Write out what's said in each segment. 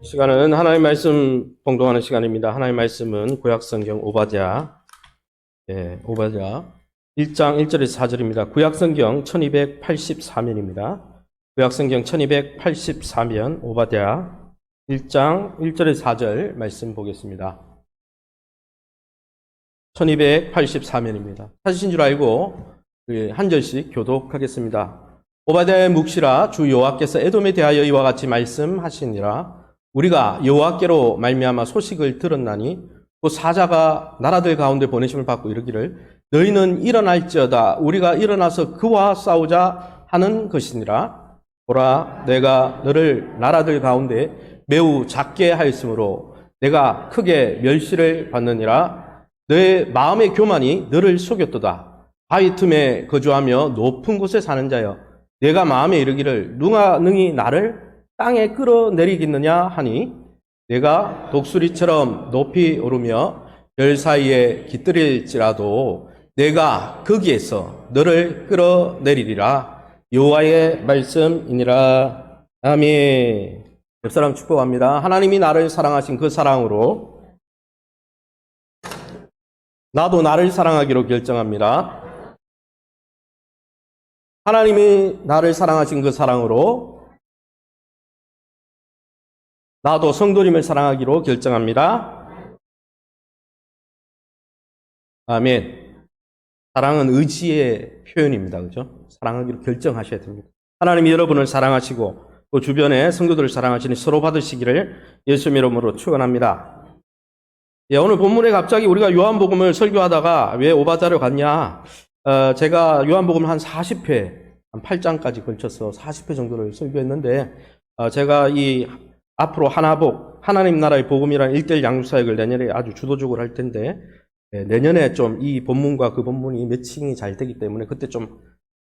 시간은 하나님의 말씀 봉독하는 시간입니다. 하나님의 말씀은 구약성경 오바댜 1장 1절에서 4절입니다. 구약성경 1284면입니다. 구약성경 1284면 오바댜 1장 1절에서 4절 말씀 보겠습니다. 1284면입니다. 찾으신 줄 알고 한 절씩 교독하겠습니다. 오바댜의 묵시라. 주 여호와께서 에돔에 대하여 이와 같이 말씀하시니라. 우리가 여호와께로 말미암아 소식을 들었나니 또 사자가 나라들 가운데 보내심을 받고 이르기를 너희는 일어날지어다. 우리가 일어나서 그와 싸우자 하는 것이니라. 보라, 내가 너를 나라들 가운데 매우 작게 하였으므로 내가 크게 멸시를 받느니라. 너의 마음의 교만이 너를 속였도다. 바위 틈에 거주하며 높은 곳에 사는 자여, 내가 마음에 이르기를 누가 능히 나를 땅에 끌어내리겠느냐 하니 내가 독수리처럼 높이 오르며 별 사이에 깃들일지라도 내가 거기에서 너를 끌어내리리라. 여호와의 말씀이니라. 아멘. 옆 사람 축복합니다. 하나님이 나를 사랑하신 그 사랑으로 나도 나를 사랑하기로 결정합니다. 하나님이 나를 사랑하신 그 사랑으로 나도 성도님을 사랑하기로 결정합니다. 아멘. 사랑은 의지의 표현입니다. 그죠? 사랑하기로 결정하셔야 됩니다. 하나님이 여러분을 사랑하시고 또 주변의 성도들을 사랑하시니 서로 받으시기를 예수님 이름으로 축원합니다. 오늘 본문에 갑자기 우리가 요한복음을 설교하다가 왜 오바댜로 갔냐? 제가 요한복음을 한 40회, 한 8장까지 걸쳐서 40회 정도를 설교했는데, 제가 이 앞으로 하나복, 하나님 나라의 복음이라는 1:1 양육사역을 내년에 아주 주도적으로 할 텐데, 내년에 좀 이 본문과 그 본문이 매칭이 잘 되기 때문에 그때 좀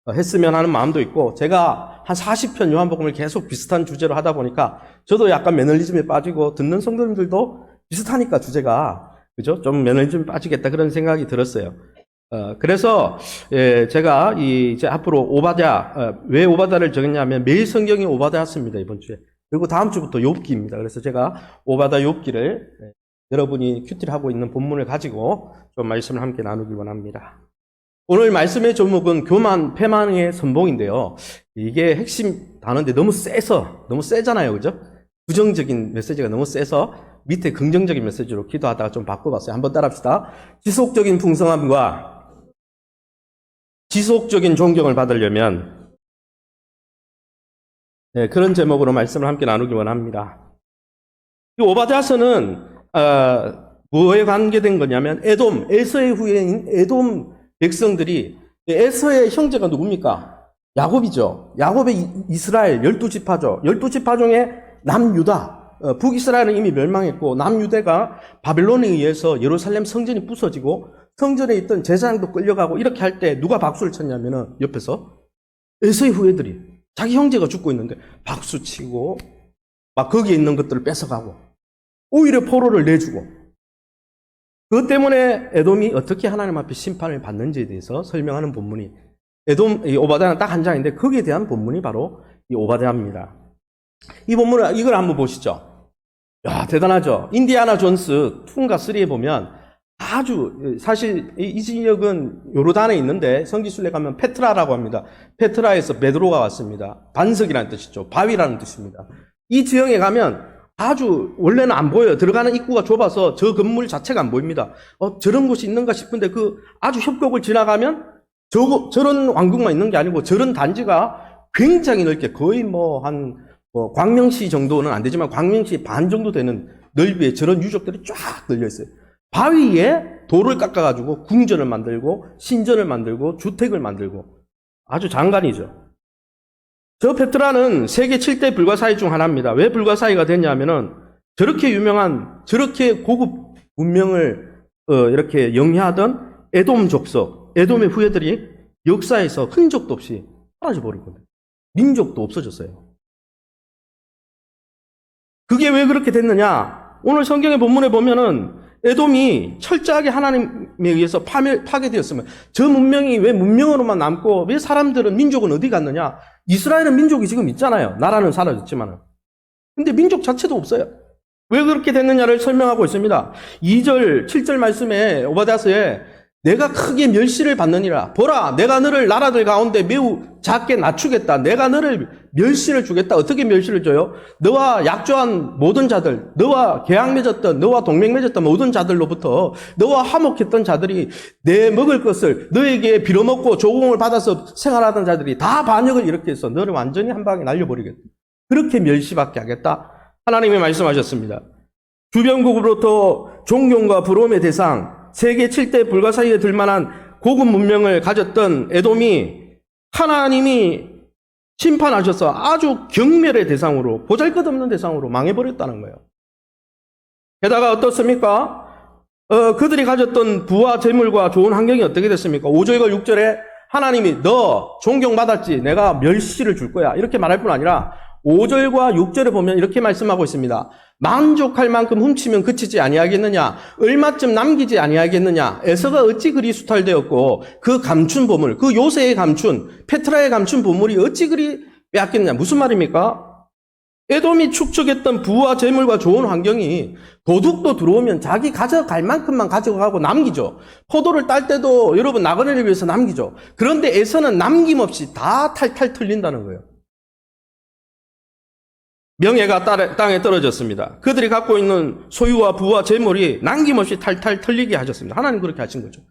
했으면 하는 마음도 있고, 제가 한 40편 요한복음을 계속 비슷한 주제로 하다 보니까 저도 약간 매너리즘에 빠지고 듣는 성도님들도 비슷하니까 주제가, 그죠? 좀 매너리즘에 빠지겠다 그런 생각이 들었어요. 그래서 제가 이제 앞으로 오바댜, 왜 오바댜를 정했냐면 매일 성경이 오바댜였습니다, 이번 주에. 그리고 다음 주부터 욥기입니다. 그래서 제가 오바댜 욥기를 여러분이 큐티를 하고 있는 본문을 가지고 좀 말씀을 함께 나누기 원합니다. 오늘 말씀의 제목은 교만, 패망의 선봉인데요. 이게 핵심 단어인데 너무 세잖아요, 그죠? 부정적인 메시지가 너무 세서 밑에 긍정적인 메시지로 기도하다가 좀 바꿔봤어요. 한번 따라합시다. 지속적인 풍성함과 지속적인 존경을 받으려면, 그런 제목으로 말씀을 함께 나누기 원합니다. 이 오바댜서는 뭐에 관계된 거냐면 에서의 후예인 에돔 백성들이, 에서의 형제가 누굽니까? 야곱이죠. 야곱의 이스라엘 12지파죠. 12지파 중에 남유다, 북이스라엘은 이미 멸망했고 남유대가 바벨론에 의해서 예루살렘 성전이 부서지고 성전에 있던 제사장도 끌려가고 이렇게 할 때 누가 박수를 쳤냐면은 옆에서 에서의 후예들이, 자기 형제가 죽고 있는데 박수치고 막 거기에 있는 것들을 뺏어가고 오히려 포로를 내주고, 그것 때문에 에돔이 어떻게 하나님 앞에 심판을 받는지에 대해서 설명하는 본문이 이 오바댜는 딱 한 장인데 거기에 대한 본문이 바로 이 오바댜입니다. 이 본문을 이걸 한번 보시죠. 야, 대단하죠. 인디아나 존스 2과 3에 보면 아주, 사실 이 지역은 요르단에 있는데 성지순례 가면 페트라라고 합니다. 페트라에서 베드로가 왔습니다. 반석이라는 뜻이죠. 바위라는 뜻입니다. 이 지역에 가면 아주 원래는 안 보여요. 들어가는 입구가 좁아서 저 건물 자체가 안 보입니다. 저런 곳이 있는가 싶은데 그 아주 협곡을 지나가면 저런 왕궁만 있는 게 아니고 저런 단지가 굉장히 넓게, 거의 광명시 정도는 안 되지만 광명시 반 정도 되는 넓이에 저런 유적들이 쫙 널려 있어요. 바위에 돌을 깎아가지고 궁전을 만들고 신전을 만들고 주택을 만들고 아주 장관이죠. 저 페트라는 세계 7대 불가사의 중 하나입니다. 왜 불가사의가 됐냐면은 저렇게 유명한, 저렇게 고급 문명을 이렇게 영위하던 에돔 족속, 에돔의 후예들이 역사에서 흔적도 없이 사라져버린 겁니다. 민족도 없어졌어요. 그게 왜 그렇게 됐느냐? 오늘 성경의 본문에 보면은 에돔이 철저하게 하나님에 의해서 파괴되었으면 저 문명이 왜 문명으로만 남고 왜 사람들은, 민족은 어디 갔느냐? 이스라엘은 민족이 지금 있잖아요. 나라는 사라졌지만. 근데 민족 자체도 없어요. 왜 그렇게 됐느냐를 설명하고 있습니다. 2절, 7절 말씀에 오바댜서에 내가 크게 멸시를 받느니라. 보라, 내가 너를 나라들 가운데 매우 작게 낮추겠다. 내가 너를 멸시를 주겠다. 어떻게 멸시를 줘요? 너와 약조한 모든 자들, 너와 계약 맺었던, 너와 동맹 맺었던 모든 자들로부터 너와 화목했던 자들이 내 먹을 것을 너에게 빌어먹고 조공을 받아서 생활하던 자들이 다 반역을 이렇게 해서 너를 완전히 한 방에 날려버리겠다. 그렇게 멸시받게 하겠다. 하나님이 말씀하셨습니다. 주변국으로부터 존경과 부러움의 대상, 세계 7대 불가사의에 들만한 고급 문명을 가졌던 에돔이 하나님이 심판하셔서 아주 경멸의 대상으로, 보잘것없는 대상으로 망해버렸다는 거예요. 게다가 어떻습니까? 그들이 가졌던 부와 재물과 좋은 환경이 어떻게 됐습니까? 5절과 6절에 하나님이 너 존경받았지, 내가 멸시를 줄 거야, 이렇게 말할 뿐 아니라 5절과 6절에 보면 이렇게 말씀하고 있습니다. 만족할 만큼 훔치면 그치지 아니하겠느냐? 얼마쯤 남기지 아니하겠느냐? 에서가 어찌 그리 수탈되었고 그 감춘 보물, 그 요새의 감춘, 페트라의 감춘 보물이 어찌 그리 빼앗겼느냐? 무슨 말입니까? 에돔이 축적했던 부와 재물과 좋은 환경이 도둑도 들어오면 자기 가져갈 만큼만 가져가고 남기죠. 포도를 딸 때도 여러분 나그네를 위해서 남기죠. 그런데 에서는 남김없이 다 탈탈 털린다는 거예요. 명예가 땅에 떨어졌습니다. 그들이 갖고 있는 소유와 부와 재물이 남김없이 탈탈 털리게 하셨습니다. 하나님 그렇게 하신 거죠.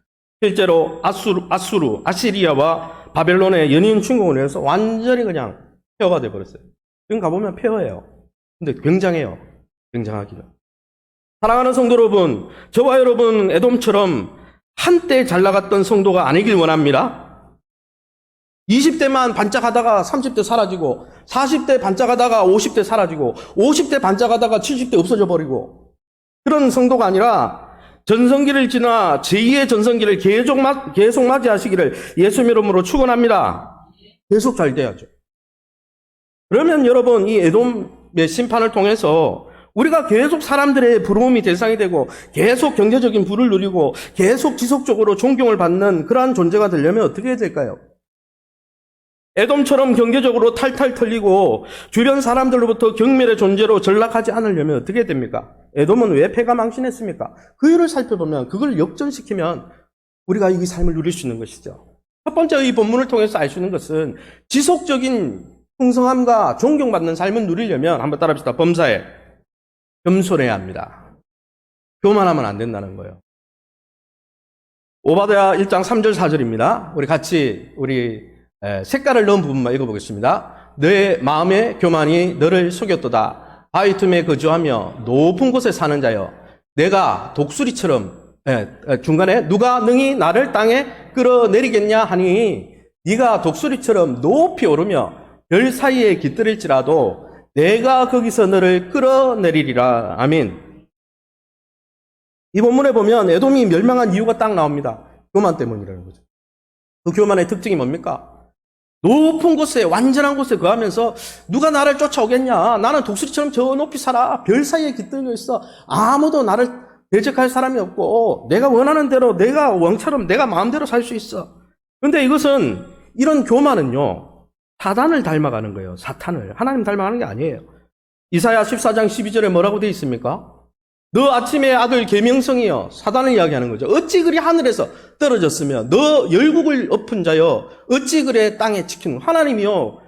실제로 아시리아와 바벨론의 연이은 침공을 해서 완전히 그냥 폐허가 되어버렸어요. 지금 가보면 폐허예요. 근데 굉장해요. 굉장하기는. 사랑하는 성도 여러분, 저와 여러분 에돔처럼 한때 잘 나갔던 성도가 아니길 원합니다. 20대만 반짝하다가 30대 사라지고, 40대 반짝하다가 50대 사라지고, 50대 반짝하다가 70대 없어져 버리고, 그런 성도가 아니라 전성기를 지나 제2의 전성기를 계속 맞이하시기를 예수님 이름으로 축원합니다. 계속 잘 돼야죠. 그러면 여러분, 이 에돔의 심판을 통해서 우리가 계속 사람들의 부러움이 대상이 되고 계속 경제적인 부를 누리고 계속 지속적으로 존경을 받는 그러한 존재가 되려면 어떻게 해야 될까요? 에돔처럼 경제적으로 탈탈 털리고 주변 사람들로부터 경멸의 존재로 전락하지 않으려면 어떻게 해야 됩니까? 에돔은 왜 패가 망신했습니까? 그 이유를 살펴보면 그걸 역전시키면 우리가 이 삶을 누릴 수 있는 것이죠. 첫 번째 이 본문을 통해서 알 수 있는 것은 지속적인 풍성함과 존경받는 삶을 누리려면 한번 따라합시다. 범사에 겸손해야 합니다. 교만하면 안 된다는 거예요. 오바댜 1장 3절 4절입니다. 우리 같이 색깔을 넣은 부분만 읽어보겠습니다. 너의 마음의 교만이 너를 속였도다. 바위 틈에 거주하며 높은 곳에 사는 자여, 내가 독수리처럼 중간에 누가 능히 나를 땅에 끌어내리겠냐 하니, 네가 독수리처럼 높이 오르며 별 사이에 깃들일지라도 내가 거기서 너를 끌어내리리라. 아멘. 이 본문에 보면 에돔이 멸망한 이유가 딱 나옵니다. 교만 때문이라는 거죠. 그 교만의 특징이 뭡니까? 높은 곳에, 완전한 곳에 거하면서 누가 나를 쫓아오겠냐? 나는 독수리처럼 저 높이 살아. 별 사이에 깃들려 있어. 아무도 나를 대적할 사람이 없고 내가 원하는 대로, 내가 왕처럼 내가 마음대로 살 수 있어. 그런데 이것은, 이런 교만은요, 사단을 닮아가는 거예요. 사탄을. 하나님 닮아가는 게 아니에요. 이사야 14장 12절에 뭐라고 되어 있습니까? 너 아침의 아들 계명성이여. 사단을 이야기하는 거죠. 어찌 그리 하늘에서 떨어졌으며 너 열국을 엎은 자여 어찌 그래 땅에 지키는. 하나님이요,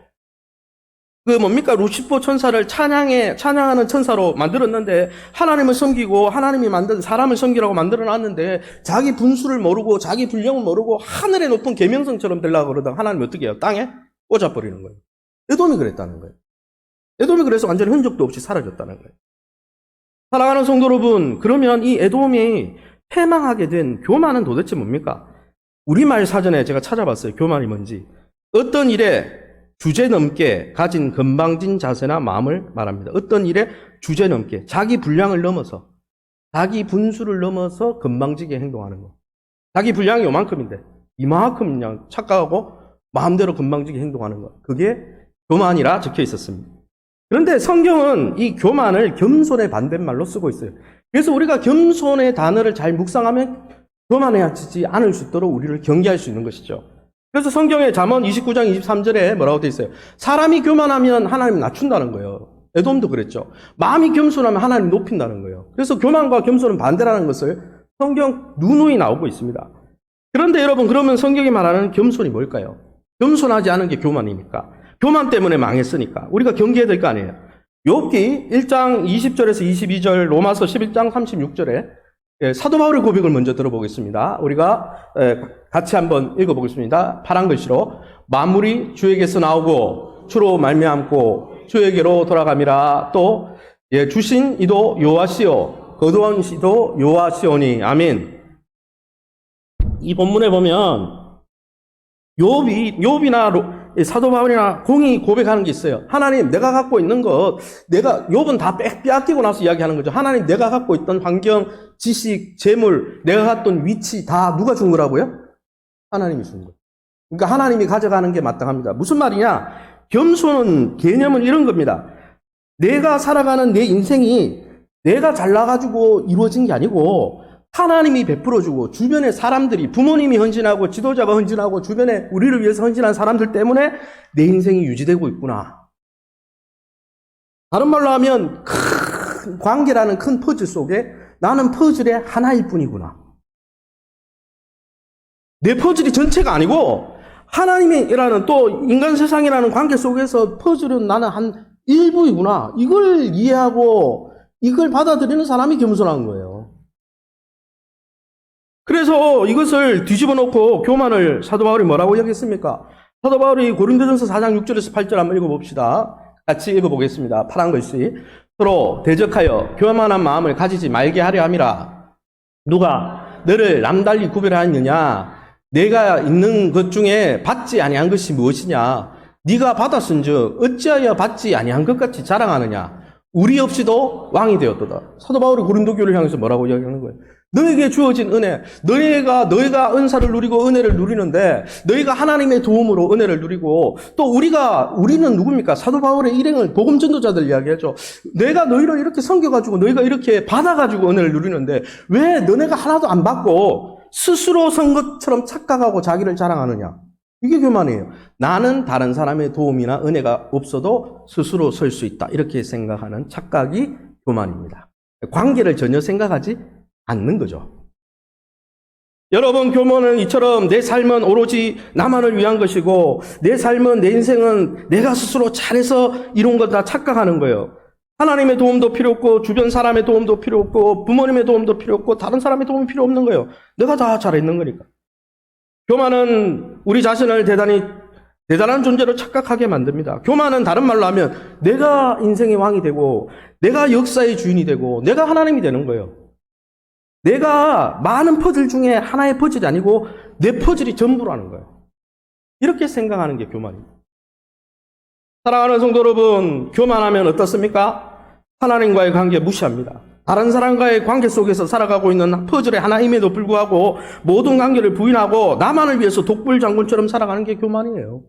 루시퍼 천사를 찬양하는 천사로 만들었는데, 하나님을 섬기고 하나님이 만든 사람을 섬기라고 만들어놨는데 자기 분수를 모르고 자기 분량을 모르고 하늘의 높은 계명성처럼 되려고 그러다가 하나님이 어떻게 해요? 땅에 꽂아버리는 거예요. 에돔이 그랬다는 거예요. 에돔이 그래서 완전히 흔적도 없이 사라졌다는 거예요. 사랑하는 성도 여러분, 그러면 이 에돔이 패망하게 된 교만은 도대체 뭡니까? 우리말 사전에 제가 찾아봤어요. 교만이 뭔지. 어떤 일에 주제넘게 가진 건방진 자세나 마음을 말합니다. 어떤 일에 주제넘게, 자기 분량을 넘어서, 자기 분수를 넘어서 건방지게 행동하는 거. 자기 분량이 요만큼인데 이만큼 그냥 착각하고 마음대로 건방지게 행동하는 것. 그게 교만이라 적혀 있었습니다. 그런데 성경은 이 교만을 겸손의 반대말로 쓰고 있어요. 그래서 우리가 겸손의 단어를 잘 묵상하면 교만해지지 않을 수 있도록 우리를 경계할 수 있는 것이죠. 그래서 성경의 잠언 29장 23절에 뭐라고 되어 있어요? 사람이 교만하면 하나님 낮춘다는 거예요. 에돔도 그랬죠. 마음이 겸손하면 하나님 높인다는 거예요. 그래서 교만과 겸손은 반대라는 것을 성경 누누이 나오고 있습니다. 그런데 여러분, 그러면 성경이 말하는 겸손이 뭘까요? 겸손하지 않은 게 교만이니까. 교만 때문에 망했으니까. 우리가 경계해야 될 거 아니에요. 욥기 1장 20절에서 22절, 로마서 11장 36절에 사도 바울의 고백을 먼저 들어보겠습니다. 우리가 같이 한번 읽어보겠습니다. 파란 글씨로. 만물이 주에게서 나오고 주로 말미암고 주에게로 돌아감이라. 또 주신 이도 여호와시요 거두온 이도 여호와시오니. 아멘. 이 본문에 보면 욥이나 사도 바울이나 공이 고백하는 게 있어요. 하나님, 내가 갖고 있는 것, 욥은 다 빼앗기고 나서 이야기하는 거죠. 하나님, 내가 갖고 있던 환경, 지식, 재물, 내가 갖던 위치 다 누가 준 거라고요? 하나님이 준 거예요. 그러니까 하나님이 가져가는 게 마땅합니다. 무슨 말이냐? 겸손은 개념은 이런 겁니다. 내가 살아가는 내 인생이 내가 잘나가지고 이루어진 게 아니고 하나님이 베풀어주고 주변의 사람들이, 부모님이 헌신하고 지도자가 헌신하고 주변에 우리를 위해서 헌신한 사람들 때문에 내 인생이 유지되고 있구나. 다른 말로 하면 큰 관계라는 큰 퍼즐 속에 나는 퍼즐의 하나일 뿐이구나. 내 퍼즐이 전체가 아니고 하나님이라는 또 인간 세상이라는 관계 속에서 퍼즐은 나는 한 일부이구나. 이걸 이해하고 이걸 받아들이는 사람이 겸손한 거예요. 그래서 이것을 뒤집어 놓고 교만을 사도 바울이 뭐라고 이야기했습니까? 사도 바울이 고린도전서 4장 6절에서 8절 한번 읽어봅시다. 같이 읽어보겠습니다. 파란 글씨. 서로 대적하여 교만한 마음을 가지지 말게 하려 함이라. 누가 너를 남달리 구별하였느냐? 내가 있는 것 중에 받지 아니한 것이 무엇이냐? 네가 받았은즉 어찌하여 받지 아니한 것 같이 자랑하느냐? 우리 없이도 왕이 되었도다. 사도 바울이 고린도 교회를 향해서 뭐라고 이야기하는 거예요? 너에게 주어진 은혜, 너희가 은사를 누리고 은혜를 누리는데 너희가 하나님의 도움으로 은혜를 누리고 또 우리는 누굽니까? 사도 바울의 일행을 복음 전도자들 이야기하죠. 내가 너희를 이렇게 섬겨가지고 너희가 이렇게 받아가지고 은혜를 누리는데 왜 너네가 하나도 안 받고 스스로 선 것처럼 착각하고 자기를 자랑하느냐? 이게 교만이에요. 나는 다른 사람의 도움이나 은혜가 없어도 스스로 설 수 있다. 이렇게 생각하는 착각이 교만입니다. 관계를 전혀 생각하지 않는 거죠. 여러분, 교만은 이처럼 내 삶은 오로지 나만을 위한 것이고 내 삶은, 내 인생은 내가 스스로 잘해서 이룬 거다 착각하는 거예요. 하나님의 도움도 필요 없고 주변 사람의 도움도 필요 없고 부모님의 도움도 필요 없고 다른 사람의 도움이 필요 없는 거예요. 내가 다 잘했는 거니까. 교만은 우리 자신을 대단한 존재로 착각하게 만듭니다. 교만은 다른 말로 하면 내가 인생의 왕이 되고 내가 역사의 주인이 되고 내가 하나님이 되는 거예요. 내가 많은 퍼즐 중에 하나의 퍼즐이 아니고 내 퍼즐이 전부라는 거예요. 이렇게 생각하는 게 교만입니다. 사랑하는 성도 여러분, 교만하면 어떻습니까? 하나님과의 관계 무시합니다. 다른 사람과의 관계 속에서 살아가고 있는 퍼즐의 하나임에도 불구하고 모든 관계를 부인하고 나만을 위해서 독불장군처럼 살아가는 게 교만이에요.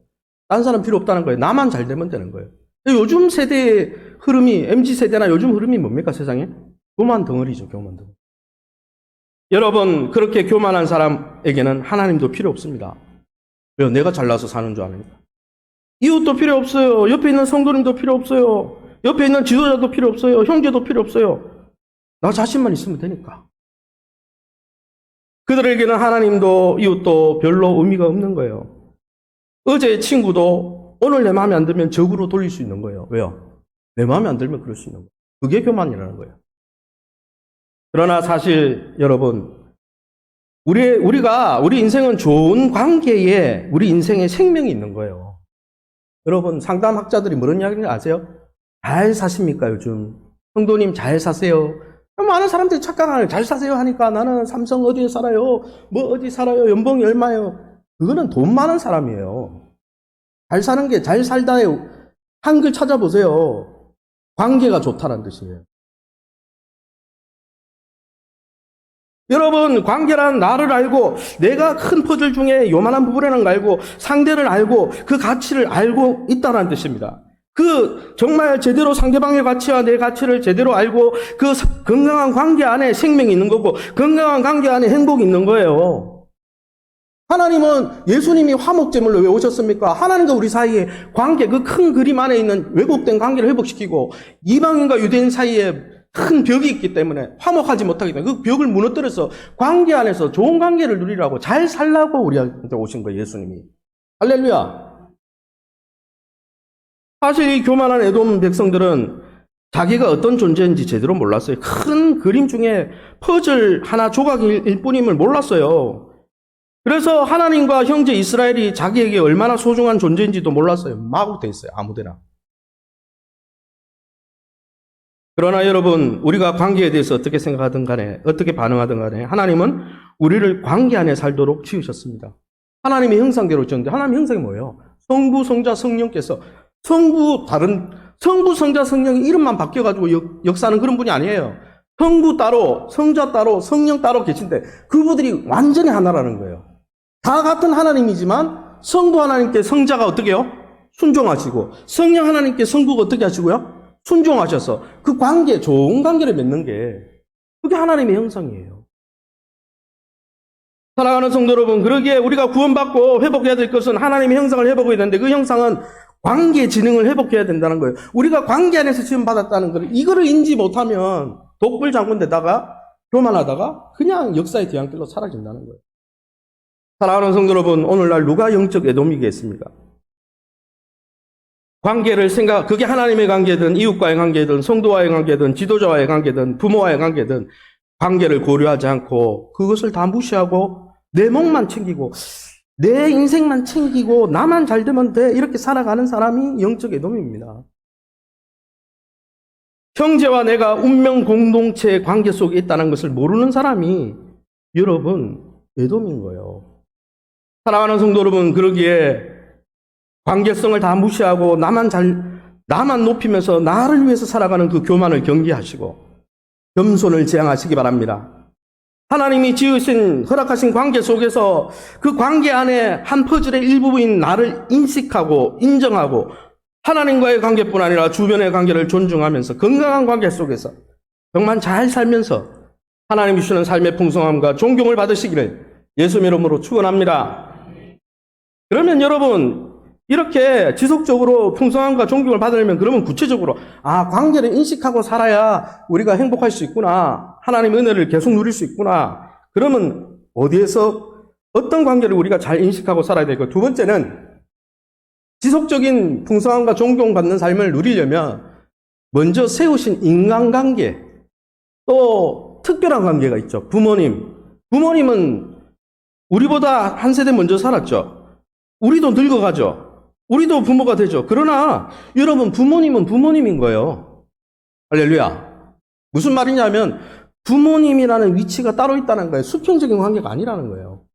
다른 사람 필요 없다는 거예요. 나만 잘 되면 되는 거예요. 요즘 세대의 흐름이, MZ세대나 요즘 흐름이 뭡니까, 세상에? 교만 덩어리죠, 교만 덩어리. 여러분, 그렇게 교만한 사람에게는 하나님도 필요 없습니다. 왜요? 내가 잘나서 사는 줄 아니까. 이웃도 필요 없어요. 옆에 있는 성도님도 필요 없어요. 옆에 있는 지도자도 필요 없어요. 형제도 필요 없어요. 나 자신만 있으면 되니까. 그들에게는 하나님도 이웃도 별로 의미가 없는 거예요. 어제의 친구도 오늘 내 마음에 안 들면 적으로 돌릴 수 있는 거예요. 왜요? 내 마음에 안 들면 그럴 수 있는 거예요. 그게 교만이라는 거예요. 그러나 사실 여러분, 우리 인생은 좋은 관계에 우리 인생의 생명이 있는 거예요. 여러분, 상담학자들이 뭐런 이야기인지 아세요? 잘 사십니까, 요즘? 성도님 잘 사세요? 많은 사람들이 착각하는, 잘 사세요 하니까 나는 삼성 어디에 살아요? 뭐 어디 살아요? 연봉이 얼마예요? 그거는 돈 많은 사람이에요. 잘 사는 게 잘 살다예요. 한글 찾아보세요. 관계가 좋다는 뜻이에요. 여러분, 관계란 나를 알고 내가 큰 퍼즐 중에 요만한 부분이라는 걸 알고 상대를 알고 그 가치를 알고 있다는 뜻입니다. 정말 제대로 상대방의 가치와 내 가치를 제대로 알고 그 건강한 관계 안에 생명이 있는 거고 건강한 관계 안에 행복이 있는 거예요. 하나님은 예수님이 화목제물로 왜 오셨습니까? 하나님과 우리 사이의 관계, 그 큰 그림 안에 있는 왜곡된 관계를 회복시키고 이방인과 유대인 사이에 큰 벽이 있기 때문에 화목하지 못하기 때문에 그 벽을 무너뜨려서 관계 안에서 좋은 관계를 누리라고 잘 살라고 우리한테 오신 거예요, 예수님이. 할렐루야. 사실 이 교만한 에돔 백성들은 자기가 어떤 존재인지 제대로 몰랐어요. 큰 그림 중에 퍼즐 하나 조각일 뿐임을 몰랐어요. 그래서 하나님과 형제 이스라엘이 자기에게 얼마나 소중한 존재인지도 몰랐어요. 마구돼 있어요. 아무데나. 그러나 여러분, 우리가 관계에 대해서 어떻게 생각하든 간에, 어떻게 반응하든 간에 하나님은 우리를 관계 안에 살도록 지으셨습니다. 하나님의 형상대로 지었는데 하나님의 형상이 뭐예요? 성부, 성자, 성령께서 성부, 성자, 성령이 이름만 바뀌어가지고 역사하는 그런 분이 아니에요. 성부 따로, 성자 따로, 성령 따로 계신데 그분들이 완전히 하나라는 거예요. 다 같은 하나님이지만 성부 하나님께 성자가 어떻게 해요? 순종하시고 성령 하나님께 성부가 어떻게 하시고요? 순종하셔서 그 관계, 좋은 관계를 맺는 게 그게 하나님의 형상이에요. 사랑하는 성도 여러분, 그러기에 우리가 구원받고 회복해야 될 것은 하나님의 형상을 회복해야 되는데 그 형상은 관계 지능을 회복해야 된다는 거예요. 우리가 관계 안에서 지원받았다는 걸 이거를 인지 못하면 독불장군되다가 교만하다가 그냥 역사의 뒤안길로 사라진다는 거예요. 사랑하는 성도 여러분, 오늘날 누가 영적 에돔이겠습니까? 관계를 그게 하나님의 관계든 이웃과의 관계든 성도와의 관계든 지도자와의 관계든 부모와의 관계든 관계를 고려하지 않고 그것을 다 무시하고 내 몫만 챙기고 내 인생만 챙기고 나만 잘 되면 돼 이렇게 살아가는 사람이 영적 에돔입니다. 형제와 내가 운명 공동체의 관계 속에 있다는 것을 모르는 사람이 여러분 에돔인 거예요. 사랑하는 성도 여러분, 그러기에 관계성을 다 무시하고 나만 높이면서 나를 위해서 살아가는 그 교만을 경계하시고 겸손을 지향하시기 바랍니다. 하나님이 지으신 허락하신 관계 속에서 그 관계 안에 한 퍼즐의 일부분인 나를 인식하고 인정하고 하나님과의 관계뿐 아니라 주변의 관계를 존중하면서 건강한 관계 속에서 정말 잘 살면서 하나님이 주시는 삶의 풍성함과 존경을 받으시기를 예수 이름으로 축원합니다. 그러면 여러분 이렇게 지속적으로 풍성함과 존경을 받으려면 그러면 구체적으로 관계를 인식하고 살아야 우리가 행복할 수 있구나. 하나님의 은혜를 계속 누릴 수 있구나. 그러면 어디에서 어떤 관계를 우리가 잘 인식하고 살아야 되고 두 번째는 지속적인 풍성함과 존경받는 삶을 누리려면 먼저 세우신 인간관계 또 특별한 관계가 있죠. 부모님은 우리보다 한 세대 먼저 살았죠. 우리도 늙어가죠. 우리도 부모가 되죠. 그러나 여러분 부모님은 부모님인 거예요. 할렐루야. 무슨 말이냐면 부모님이라는 위치가 따로 있다는 거예요. 수평적인 관계가 아니라는 거예요.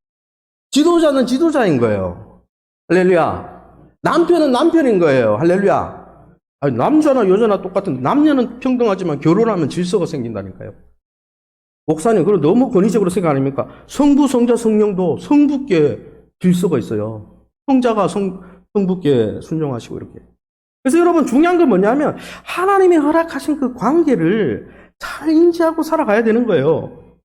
지도자는 지도자인 거예요. 할렐루야. 남편은 남편인 거예요. 할렐루야. 남자나 여자나 똑같은 남녀는 평등하지만 결혼하면 질서가 생긴다니까요. 목사님, 그럼 너무 권위적으로 생각 아닙니까? 성부, 성자, 성령도 성부께 질서가 있어요. 성자가 성부께 순종하시고 이렇게. 그래서 여러분 중요한 건 뭐냐면 하나님이 허락하신 그 관계를 잘 인지하고 살아가야 되는 거예요.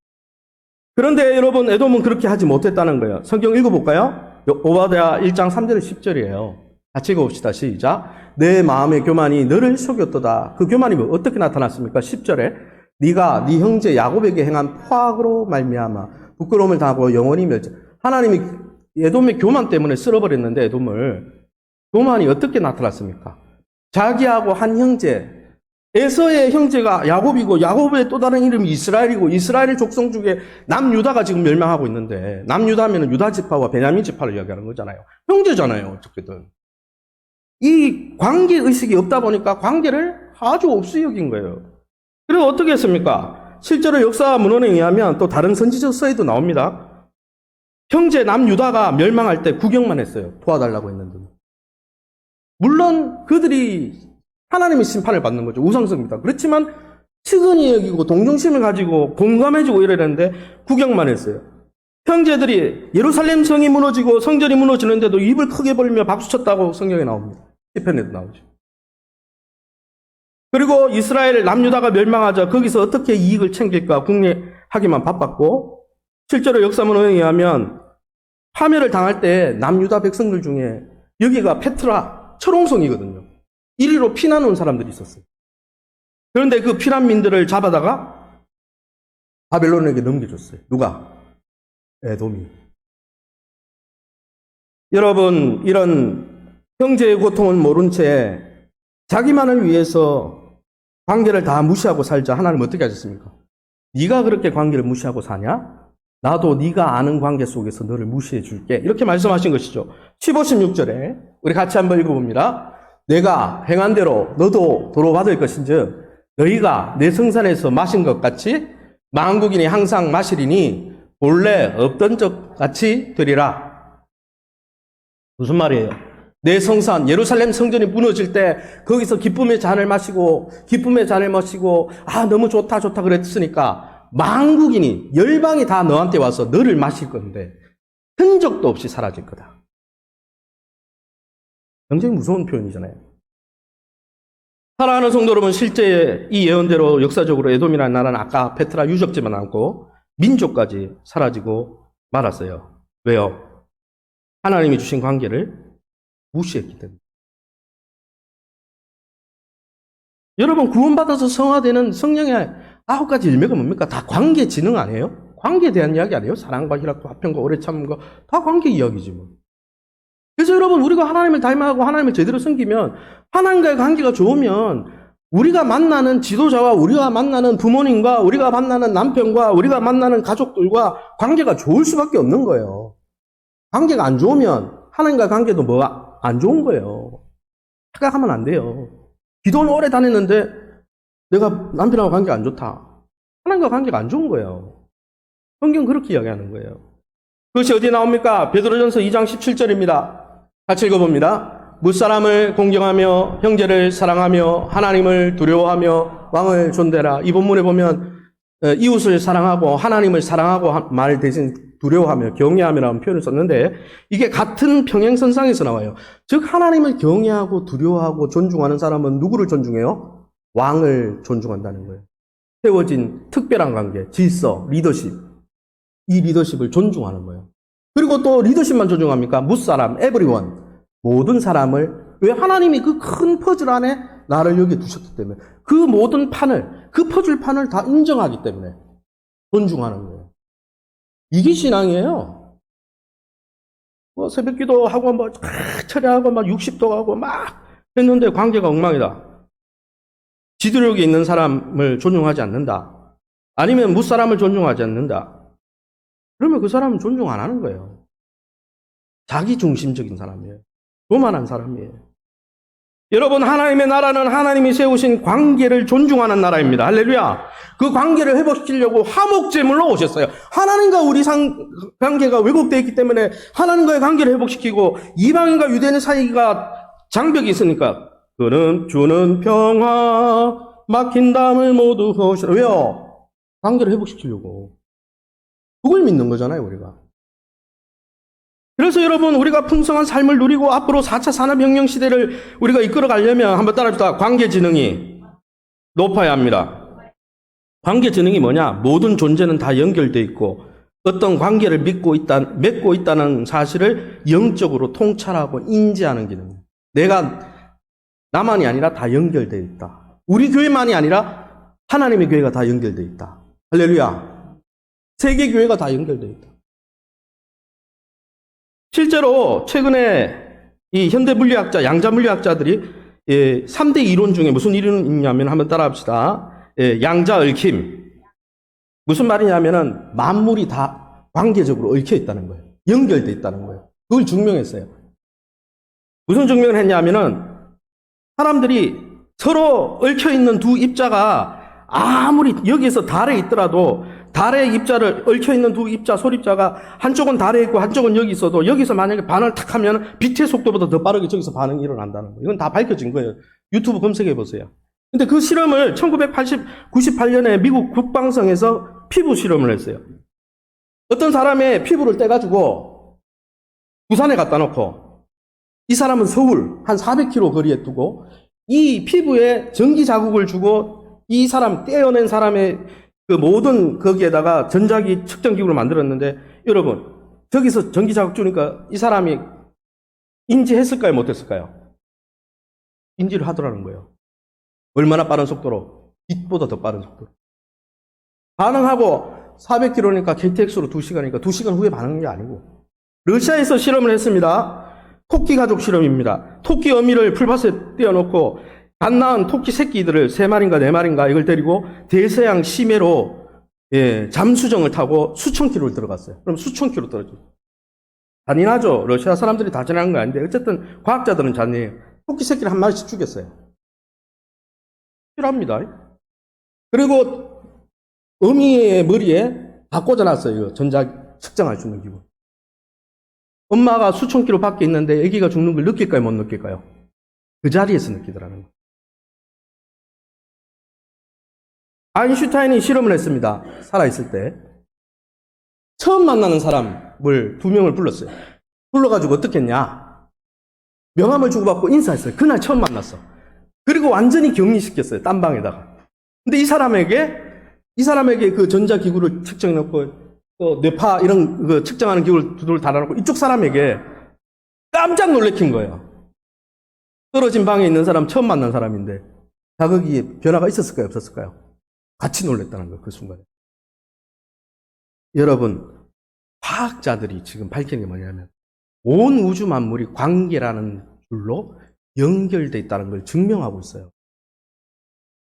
그런데 여러분 에돔은 그렇게 하지 못했다는 거예요. 성경 읽어볼까요? 오바댜 1장 3절에 10절이에요. 같이 읽어봅시다. 시작. 내 마음의 교만이 너를 속였도다. 그 교만이 어떻게 나타났습니까? 10절에 네가 네 형제 야곱에게 행한 포악으로 말미암아 부끄러움을 당하고 영원히 멸절. 하나님이 에돔의 교만 때문에 쓸어버렸는데 에돔을 교만이 어떻게 나타났습니까? 자기하고 한 형제 에서의 형제가 야곱이고 야곱의 또 다른 이름이 이스라엘이고 이스라엘 족속 중에 남유다가 지금 멸망하고 있는데 남유다면 유다 지파와 베냐민 지파를 이야기하는 거잖아요. 형제잖아요. 어떻게든. 이 관계의식이 없다 보니까 관계를 아주 없이 여긴 거예요. 그리고 어떻게 했습니까? 실제로 역사 문헌에 의하면 또 다른 선지적 서에도 나옵니다. 형제 남유다가 멸망할 때 구경만 했어요. 도와달라고 했는데. 물론 그들이 하나님의 심판을 받는 거죠. 우상성입니다. 그렇지만 측은히 여기고 동정심을 가지고 공감해주고 이러는데 구경만 했어요. 형제들이 예루살렘 성이 무너지고 성전이 무너지는데도 입을 크게 벌리며 박수쳤다고 성경에 나옵니다. 시편에도 나오죠. 그리고 이스라엘 남유다가 멸망하자 거기서 어떻게 이익을 챙길까 궁리하기만 바빴고 실제로 역사문헌에 의하면 파멸을 당할 때 남유다 백성들 중에 여기가 페트라 철옹성이거든요. 이리로 피난 온 사람들이 있었어요. 그런데 그 피난민들을 잡아다가 바벨론에게 넘겨줬어요. 누가? 에돔이. 여러분, 이런 형제의 고통을 모른 채 자기만을 위해서 관계를 다 무시하고 살자. 하나님 어떻게 하셨습니까? 네가 그렇게 관계를 무시하고 사냐? 나도 네가 아는 관계 속에서 너를 무시해 줄게. 이렇게 말씀하신 것이죠. 15, 16절에 우리 같이 한번 읽어봅니다. 내가 행한 대로 너도 도로받을 것인즉 너희가 내 성산에서 마신 것 같이 만국인이 항상 마시리니 본래 없던 적 같이 되리라. 무슨 말이에요? 내 성산 예루살렘 성전이 무너질 때 거기서 기쁨의 잔을 마시고 너무 좋다 그랬으니까 만국인이 열방이 다 너한테 와서 너를 마실 건데 흔적도 없이 사라질 거다. 굉장히 무서운 표현이잖아요. 사랑하는 성도 여러분, 실제 이 예언대로 역사적으로 에돔이라는 나라는 아까 페트라 유적지만 남고 민족까지 사라지고 말았어요. 왜요? 하나님이 주신 관계를 무시했기 때문에. 여러분, 구원받아서 성화되는 성령의 9가지 일매가 뭡니까? 다 관계 지능 아니에요? 관계에 대한 이야기 아니에요? 사랑과 희락과 화평과 오래 참음과 다 관계 이야기지 뭐. 그래서 여러분, 우리가 하나님을 닮아가고 하나님을 제대로 섬기면, 하나님과의 관계가 좋으면 우리가 만나는 지도자와 우리가 만나는 부모님과 우리가 만나는 남편과 우리가 만나는 가족들과 관계가 좋을 수밖에 없는 거예요. 관계가 안 좋으면 하나님과의 관계도 뭐가 안 좋은 거예요. 착각하면 안 돼요. 기도는 오래 다녔는데 내가 남편하고 관계가 안 좋다. 하나님과 관계가 안 좋은 거예요. 성경은 그렇게 이야기하는 거예요. 그것이 어디 나옵니까? 베드로전서 2장 17절입니다. 같이 읽어봅니다. 무사람을 공경하며 형제를 사랑하며 하나님을 두려워하며 왕을 존대라. 이 본문에 보면 이웃을 사랑하고 하나님을 사랑하고 말 대신 두려워하며 경외함이라는 표현을 썼는데 이게 같은 평행선상에서 나와요. 즉 하나님을 경외하고 두려워하고 존중하는 사람은 누구를 존중해요? 왕을 존중한다는 거예요. 세워진 특별한 관계, 질서, 리더십. 이 리더십을 존중하는 거예요. 그리고 또 리더십만 존중합니까? 무사람, 에브리원. 모든 사람을, 왜? 하나님이 그 큰 퍼즐 안에 나를 여기 두셨기 때문에 그 모든 판을, 그 퍼즐판을 다 인정하기 때문에 존중하는 거예요. 이게 신앙이에요. 뭐 새벽 기도하고 뭐 철야하고 막 60도 하고 막 했는데 관계가 엉망이다. 지도력이 있는 사람을 존중하지 않는다. 아니면 무사람을 존중하지 않는다. 그러면 그 사람은 존중 안 하는 거예요. 자기 중심적인 사람이에요. 교만한 사람이에요. 여러분, 하나님의 나라는 하나님이 세우신 관계를 존중하는 나라입니다. 할렐루야. 그 관계를 회복시키려고 화목제물로 오셨어요. 하나님과 우리 관계가 왜곡되어 있기 때문에 하나님과의 관계를 회복시키고 이방인과 유대인 사이가 장벽이 있으니까 그는 주는 평화 막힌 담을 모두 허시라. 왜요? 관계를 회복시키려고. 그걸 믿는 거잖아요, 우리가. 그래서 여러분, 우리가 풍성한 삶을 누리고 앞으로 4차 산업혁명 시대를 우리가 이끌어 가려면 한번 따라합시다. 관계지능이 높아야 합니다. 관계지능이 뭐냐? 모든 존재는 다 연결되어 있고 어떤 관계를 맺고 있다는 사실을 영적으로 통찰하고 인지하는 기능이에요. 나만이 아니라 다 연결되어 있다. 우리 교회만이 아니라 하나님의 교회가 다 연결되어 있다. 할렐루야. 세계 교회가 다 연결되어 있다. 실제로 최근에 이 현대 물리학자, 양자 물리학자들이 3대 이론 중에 무슨 이론이 있냐면 한번 따라합시다. 양자 얽힘. 무슨 말이냐면은 만물이 다 관계적으로 얽혀 있다는 거예요. 연결되어 있다는 거예요. 그걸 증명했어요. 무슨 증명을 했냐면은 사람들이 서로 얽혀 있는 두 입자가 아무리 여기서 달에 있더라도 달의 입자를 얽혀 있는 두 입자, 소립자가 한쪽은 달에 있고 한쪽은 여기 있어도 여기서 만약에 반응을 탁 하면 빛의 속도보다 더 빠르게 저기서 반응이 일어난다는 거예요. 이건 다 밝혀진 거예요. 유튜브 검색해 보세요. 근데 그 실험을 1998년에 미국 국방성에서 피부 실험을 했어요. 어떤 사람의 피부를 떼가지고 부산에 갖다 놓고 이 사람은 서울 한 400km 거리에 두고 이 피부에 전기 자국을 주고 이 사람 떼어낸 사람의 그 모든 거기에다가 전자기 측정기구를 만들었는데 여러분 저기서 전기 자극 주니까 이 사람이 인지했을까요? 못했을까요? 인지를 하더라는 거예요. 얼마나 빠른 속도로? 빛보다 더 빠른 속도로. 반응하고 400km니까 KTX로 2시간이니까 2시간 후에 반응한 게 아니고. 러시아에서 실험을 했습니다. 토끼 가족 실험입니다. 토끼 어미를 풀밭에 띄워놓고 갓 낳은 토끼 새끼들을 3마리인가 4마리인가 이걸 데리고 대서양 심해로 잠수정을 타고 수천 킬로를 들어갔어요. 그럼 수천 킬로 떨어져요. 잔인하죠. 러시아 사람들이 다 잔인한 거 아닌데 어쨌든 과학자들은 잔인해요. 토끼 새끼를 한 마리씩 죽였어요. 필요합니다. 그리고 어미의 머리에 다 꽂아놨어요. 전자 측정할 수 있는 기구. 엄마가 수천 킬로 밖에 있는데 아기가 죽는 걸 느낄까요? 못 느낄까요? 그 자리에서 느끼더라는 거예요. 아인슈타인이 실험을 했습니다. 살아있을 때. 처음 만나는 사람을 2명을 불렀어요. 불러가지고 어떻게 했냐? 명함을 주고받고 인사했어요. 그날 처음 만났어. 그리고 완전히 격리시켰어요. 딴 방에다가. 근데 이 사람에게 그 전자기구를 측정해놓고 뇌파 이런 그 측정하는 기구를 두들 달아놓고 이쪽 사람에게 깜짝 놀래킨 거예요. 떨어진 방에 있는 사람 처음 만난 사람인데 자극이 변화가 있었을까요? 없었을까요? 같이 놀랬다는 거예요. 그 순간에. 여러분, 과학자들이 지금 밝힌 게 뭐냐면 온 우주 만물이 관계라는 줄로 연결되어 있다는 걸 증명하고 있어요.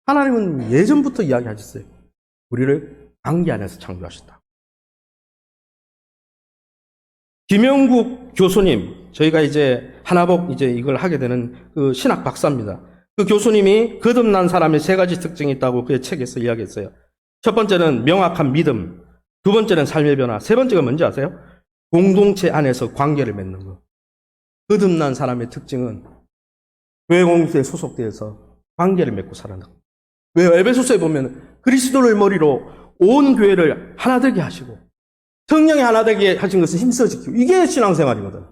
하나님은 예전부터 이야기하셨어요. 우리를 관계 안에서 창조하셨다. 김영국 교수님, 저희가 이제 하나복 이걸 하게 되는 그 신학 박사입니다. 그 교수님이 거듭난 사람의 3가지 특징이 있다고 그의 책에서 이야기했어요. 첫 번째는 명확한 믿음, 두 번째는 삶의 변화, 세 번째가 뭔지 아세요? 공동체 안에서 관계를 맺는 것. 거듭난 사람의 특징은 교회 공동체에 소속되어서 관계를 맺고 살아가는 것. 왜요? 에베소서에 보면 그리스도를 머리로 온 교회를 하나 되게 하시고 성령이 하나 되게 하신 것을 힘써 지키고 이게 신앙생활이거든.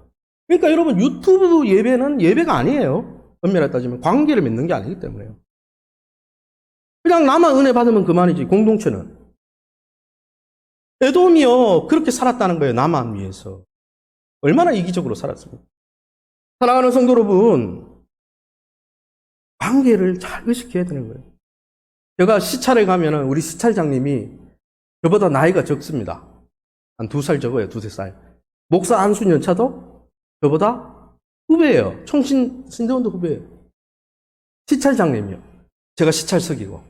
그러니까 여러분 유튜브 예배는 예배가 아니에요. 엄밀하게 따지면 관계를 맺는 게 아니기 때문에요. 그냥 나만 은혜 받으면 그만이지. 공동체는. 에돔이요 그렇게 살았다는 거예요. 나만 위해서. 얼마나 이기적으로 살았습니까? 사랑하는 성도 여러분, 관계를 잘 의식해야 되는 거예요. 제가 시찰에 가면은 우리 시찰장님이 저보다 나이가 적습니다. 한 2살 적어요. 2-3살. 목사 안순 연차도 저보다 후배예요. 신대원도 후배예요. 시찰장님이요. 제가 시찰석이고.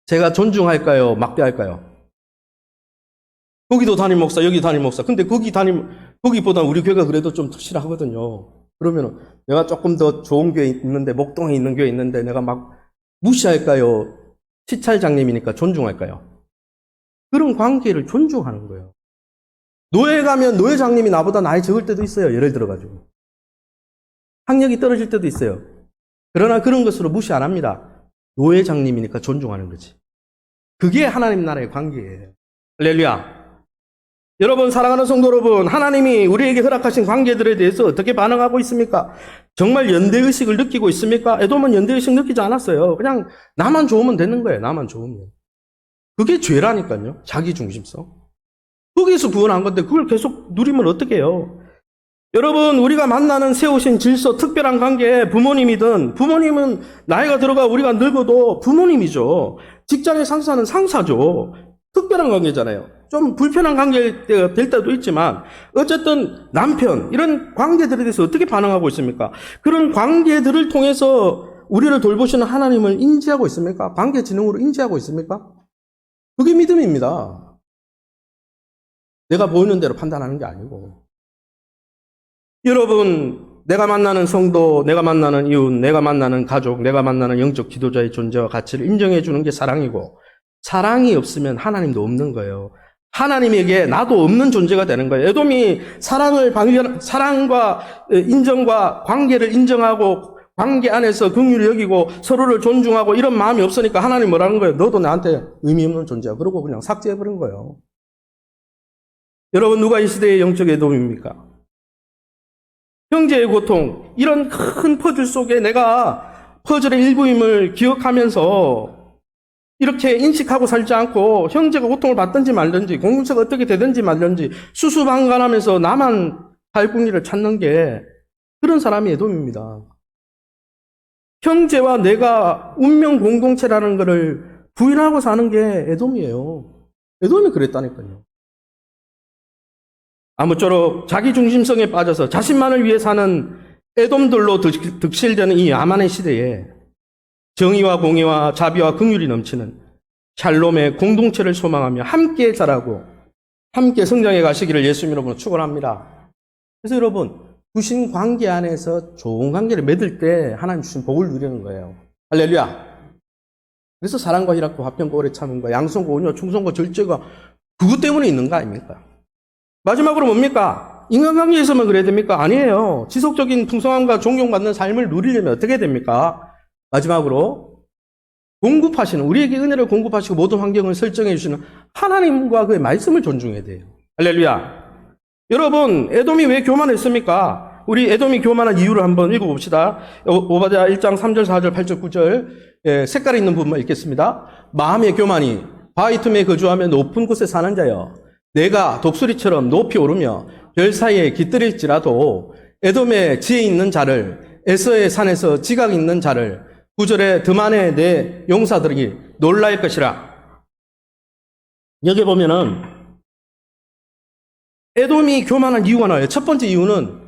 제가 존중할까요? 막대할까요? 거기도 담임 목사, 여기 담임 목사. 근데 거기보다 우리 교회가 그래도 좀 특실하거든요. 그러면 내가 조금 더 좋은 교회 있는데, 목동에 있는 교회 있는데 내가 막 무시할까요? 시찰장님이니까 존중할까요? 그런 관계를 존중하는 거예요. 노예 가면 노예장님이 나보다 나이 적을 때도 있어요. 예를 들어가지고. 학력이 떨어질 때도 있어요. 그러나 그런 것으로 무시 안 합니다. 노예장님이니까 존중하는 거지. 그게 하나님 나라의 관계예요. 할렐루야. 여러분, 사랑하는 성도 여러분, 하나님이 우리에게 허락하신 관계들에 대해서 어떻게 반응하고 있습니까? 정말 연대의식을 느끼고 있습니까? 에돔은 연대의식 느끼지 않았어요. 그냥 나만 좋으면 되는 거예요. 나만 좋으면. 그게 죄라니까요. 자기중심성. 거기에서 구원한 건데 그걸 계속 누리면 어떻게 해요? 여러분, 우리가 만나는 세우신 질서, 특별한 관계, 부모님은 나이가 들어가 우리가 늙어도 부모님이죠. 직장의 상사는 상사죠. 특별한 관계잖아요. 좀 불편한 관계가 될 때도 있지만 어쨌든 남편, 이런 관계들에 대해서 어떻게 반응하고 있습니까? 그런 관계들을 통해서 우리를 돌보시는 하나님을 인지하고 있습니까? 관계 지능으로 인지하고 있습니까? 그게 믿음입니다. 내가 보이는 대로 판단하는 게 아니고. 여러분, 내가 만나는 성도, 내가 만나는 이웃, 내가 만나는 가족, 내가 만나는 영적 지도자의 존재와 가치를 인정해 주는 게 사랑이고, 사랑이 없으면 하나님도 없는 거예요. 하나님에게 나도 없는 존재가 되는 거예요. 에돔이 사랑과 인정과 관계를 인정하고 관계 안에서 긍휼을 여기고 서로를 존중하고 이런 마음이 없으니까 하나님 뭐라는 거예요? 너도 나한테 의미 없는 존재야. 그러고 그냥 삭제해버린 거예요. 여러분, 누가 이 시대의 영적 에돔입니까? 형제의 고통, 이런 큰 퍼즐 속에 내가 퍼즐의 일부임을 기억하면서 이렇게 인식하고 살지 않고 형제가 고통을 받든지 말든지 공동체가 어떻게 되든지 말든지 수수방관하면서 나만 살궁리를 찾는 게 그런 사람이 에돔입니다. 형제와 내가 운명 공동체라는 것을 부인하고 사는 게 에돔이에요. 에돔이 그랬다니까요. 아무쪼록 자기중심성에 빠져서 자신만을 위해 사는 에돔들로 득실되는 이 야만의 시대에 정의와 공의와 자비와 긍휼이 넘치는 샬롬의 공동체를 소망하며 함께 자라고 함께 성장해 가시기를 예수 이름으로 축원합니다. 그래서 여러분, 주신 관계 안에서 좋은 관계를 맺을 때 하나님 주신 복을 누리는 거예요. 할렐루야. 그래서 사랑과 희락과 화평과 오래 참음과 양성과 온유와 충성과 절제가 그것 때문에 있는 거 아닙니까? 마지막으로 뭡니까? 인간관계에서만 그래야 됩니까? 아니에요. 지속적인 풍성함과 존경받는 삶을 누리려면 어떻게 됩니까? 마지막으로 공급하시는, 우리에게 은혜를 공급하시고 모든 환경을 설정해 주시는 하나님과 그의 말씀을 존중해야 돼요. 할렐루야. 여러분, 에돔이 왜 교만했습니까? 우리 에돔이 교만한 이유를 한번 읽어봅시다. 오바댜 1장 3절, 4절, 8절, 9절 색깔 있는 부분만 읽겠습니다. 마음의 교만이 바위 틈에 거주하며 높은 곳에 사는 자여, 내가 독수리처럼 높이 오르며 별 사이에 깃들일지라도 에돔의 지혜 있는 자를, 에서의 산에서 지각 있는 자를 9절에 드만의 내 용사들이 놀랄 것이라. 여기 보면은 에돔이 교만한 이유가 나와요. 첫 번째 이유는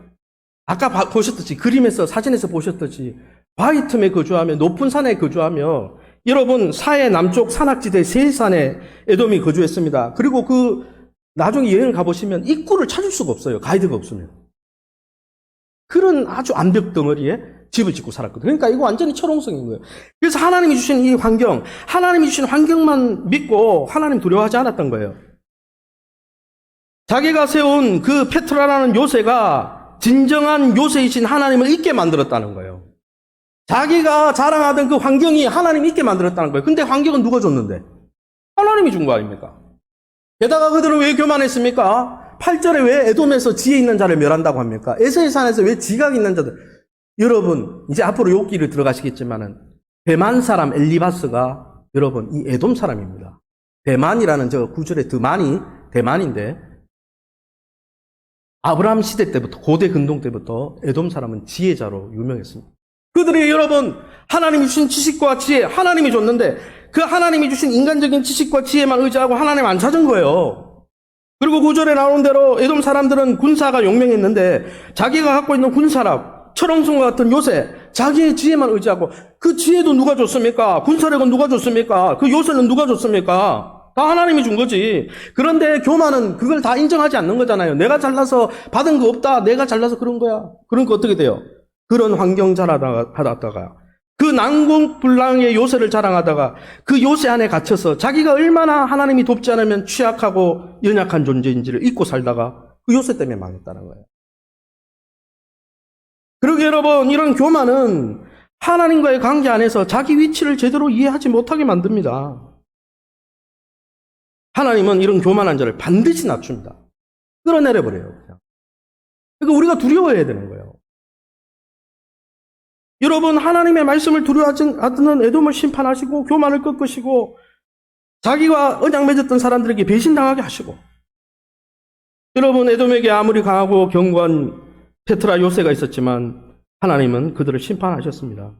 아까 보셨듯이, 그림에서, 사진에서 보셨듯이 바위 틈에 거주하며 높은 산에 거주하며, 여러분 사해 남쪽 산악지대 세일산에 에돔이 거주했습니다. 그리고 나중에 여행 가보시면 입구를 찾을 수가 없어요. 가이드가 없으면. 그런 아주 암벽 덩어리에 집을 짓고 살았거든요. 그러니까 이거 완전히 철옹성인 거예요. 그래서 하나님이 주신 이 환경, 하나님이 주신 환경만 믿고 하나님 두려워하지 않았던 거예요. 자기가 세운 그 페트라라는 요새가 진정한 요새이신 하나님을 잊게 만들었다는 거예요. 자기가 자랑하던 그 환경이 하나님 잊게 만들었다는 거예요. 근데 환경은 누가 줬는데? 하나님이 준 거 아닙니까? 게다가 그들은 왜 교만했습니까? 8절에 왜 에돔에서 지혜 있는 자를 멸한다고 합니까? 에서의 산에서 왜 지각 있는 자들? 여러분, 이제 앞으로 욥기를 들어가시겠지만은 대만 사람 엘리바스가 여러분 이 에돔 사람입니다. 대만이라는 저 구절의 드만이 대만인데, 아브라함 시대 때부터, 고대 근동 때부터 에돔 사람은 지혜자로 유명했습니다. 그들이 여러분 하나님이 주신 지식과 지혜, 하나님이 줬는데 그 하나님이 주신 인간적인 지식과 지혜만 의지하고 하나님 안 찾은 거예요. 그리고 구절에 나오는 대로 에돔 사람들은 군사가 용맹했는데 자기가 갖고 있는 군사력, 철옹성과 같은 요새, 자기의 지혜만 의지하고, 그 지혜도 누가 줬습니까? 군사력은 누가 줬습니까? 그 요새는 누가 줬습니까? 다 하나님이 준 거지. 그런데 교만은 그걸 다 인정하지 않는 거잖아요. 내가 잘나서 받은 거 없다. 내가 잘나서 그런 거야. 그러니까 어떻게 돼요? 그런 환경 자라다가 그 난공불락의 요새를 자랑하다가 그 요새 안에 갇혀서 자기가 얼마나 하나님이 돕지 않으면 취약하고 연약한 존재인지를 잊고 살다가 그 요새 때문에 망했다는 거예요. 그러게 여러분, 이런 교만은 하나님과의 관계 안에서 자기 위치를 제대로 이해하지 못하게 만듭니다. 하나님은 이런 교만한 자를 반드시 낮춥니다. 끌어내려버려요. 그냥. 그러니까 우리가 두려워해야 되는 거예요. 여러분, 하나님의 말씀을 두려워하지 않는 에돔을 심판하시고 교만을 꺾으시고 자기와 언약 맺었던 사람들에게 배신당하게 하시고, 여러분, 에돔에게 아무리 강하고 견고한 페트라 요새가 있었지만 하나님은 그들을 심판하셨습니다.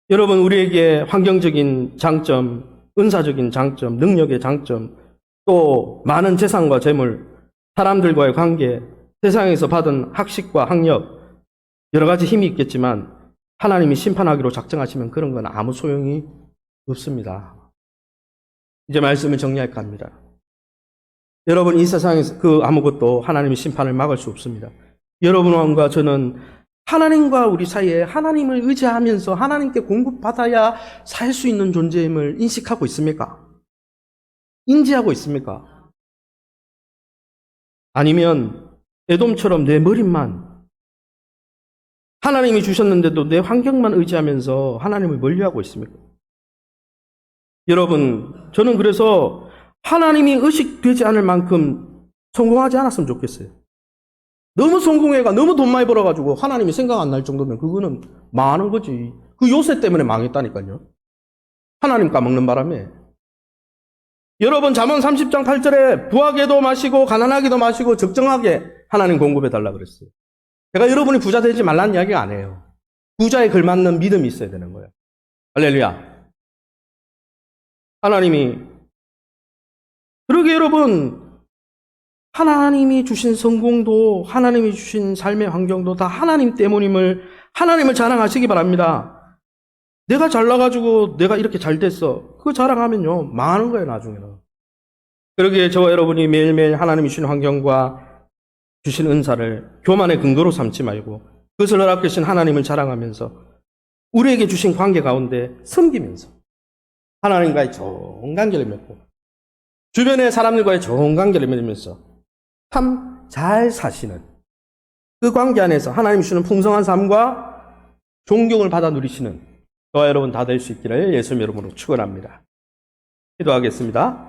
여러분, 우리에게 환경적인 장점, 은사적인 장점, 능력의 장점, 또 많은 재산과 재물, 사람들과의 관계, 세상에서 받은 학식과 학력, 여러 가지 힘이 있겠지만 하나님이 심판하기로 작정하시면 그런 건 아무 소용이 없습니다. 이제 말씀을 정리할까 합니다. 여러분, 이 세상에서 그 아무것도 하나님의 심판을 막을 수 없습니다. 여러분과 저는 하나님과 우리 사이에 하나님을 의지하면서 하나님께 공급받아야 살 수 있는 존재임을 인식하고 있습니까? 인지하고 있습니까? 아니면 에돔처럼 내 머리만, 하나님이 주셨는데도 내 환경만 의지하면서 하나님을 멀리하고 있습니까? 여러분, 저는 그래서 하나님이 의식되지 않을 만큼 성공하지 않았으면 좋겠어요. 너무 성공해가 너무 돈 많이 벌어가지고 하나님이 생각 안 날 정도면 그거는 망하는 거지. 그 요새 때문에 망했다니까요. 하나님 까먹는 바람에. 여러분 잠언 30장 8절에 부하게도 마시고 가난하게도 마시고 적정하게 하나님 공급해달라 그랬어요. 제가 여러분이 부자 되지 말라는 이야기가 아니에요. 부자에 걸맞는 믿음이 있어야 되는 거예요. 할렐루야. 하나님이, 그러게 여러분, 하나님이 주신 성공도, 하나님이 주신 삶의 환경도 다 하나님 때문임을, 하나님을 자랑하시기 바랍니다. 내가 잘나가지고 내가 이렇게 잘 됐어. 그거 자랑하면요, 망하는 거예요, 나중에는. 그러기에 저와 여러분이 매일매일 하나님이 주신 환경과 주신 은사를 교만의 근거로 삼지 말고 그것을 허락하신 하나님을 자랑하면서 우리에게 주신 관계 가운데 섬기면서 하나님과의 좋은 관계를 맺고 주변의 사람들과의 좋은 관계를 맺으면서 참 잘 사시는 그 관계 안에서 하나님이 주는 풍성한 삶과 존경을 받아 누리시는 저와 여러분 다 될 수 있기를 예수님 이름으로 축원합니다. 기도하겠습니다.